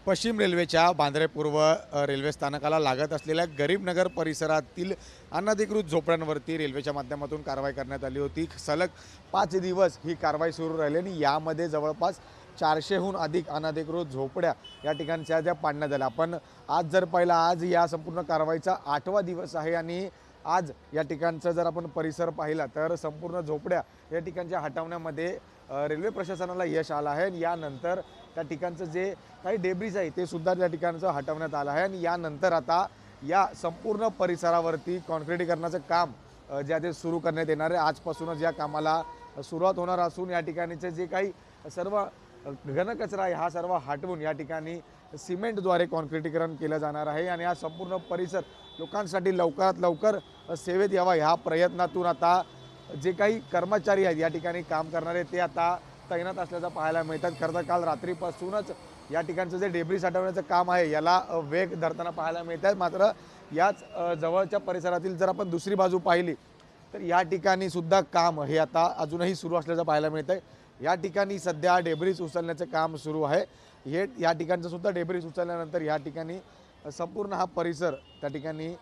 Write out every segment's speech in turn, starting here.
पश्चिम रेल्वेच्या बांद्रे पूर्व रेल्वे स्थानकाला लागत असलेल्या गरीबनगर परिसरातील अनधिकृत झोपड्यांवरती रेल्वेच्या माध्यमातून कारवाई करण्यात आली होती। सलग 5 दिवस ही कारवाई सुरू राहिली आणि यामध्ये जवळपास 400हून अधिक अनधिकृत झोपड्या या ठिकाणच्या ज्या पाडण्यात आल्या। आपण आज जर पाहिला, आज या संपूर्ण कारवाईचा 8वा दिवस आहे आणि आज या ठिकाणचा जर आपण परिसर पाहिला तर संपूर्ण झोपड्या या ठिकाणच्या हटवण्यामध्ये रेल्वे प्रशासनाला यश आलं आहे आणि यानंतर त्या ठिकाणचं जे काही डेब्रिज आहे ते सुद्धा त्या ठिकाणचं हटवण्यात आलं आहे आणि यानंतर आता या संपूर्ण परिसरावरती कॉन्क्रिटीकरणाचं काम जे आहे ते सुरू करण्यात येणार आहे। आजपासूनच या कामाला सुरुवात होणार असून या ठिकाणीचे जे काही सर्व घनकचरा आहे हा सर्व हटवून या ठिकाणी सिमेंटद्वारे कॉन्क्रिटीकरण केलं जाणार आहे आणि हा संपूर्ण परिसर लोकांसाठी लवकरात लवकर सेवेत यावा ह्या प्रयत्नातून आता जे काही कर्मचारी आहेत या ठिकाणी काम करणारे ते आता तैनात असल्याचं पाहायला मिळतात। खरं तर काल रात्रीपासूनच या ठिकाणचं जे डेब्रिज हटवण्याचं काम आहे याला वेग धरताना पाहायला मिळत आहे। मात्र याच जवळच्या परिसरातील जर आपण दुसरी बाजू पाहिली तर या ठिकाणी सुद्धा काम हे आता अजूनही सुरू असल्याचं पाहायला मिळत आहे। या ठिकाणी सध्या डेब्रिज उचलण्याचं काम सुरू आहे। हे या ठिकाणचं सुद्धा डेब्रिज उचलल्यानंतर या ठिकाणी संपूर्ण हा परिसर त्या ठिकाणी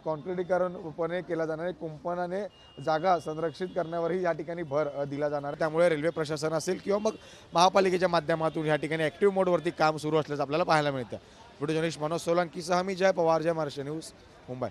कॉन्क्रिटीकरण रूपाने केला जाणार आहे। कुंपणाने जागा संरक्षित करण्यावरही या ठिकाणी भर दिला जाणार। त्यामुळे रेल्वे प्रशासन असेल किंवा मग महापालिकेच्या माध्यमातून या ठिकाणी ॲक्टिव्ह मोडवरती काम सुरू असल्याचं आपल्याला पाहायला मिळतं। व्हिडिओ जर्नलिस्ट मनोज सोलंकीसह मी जय पवार, जय महाराष्ट्र न्यूज, मुंबई।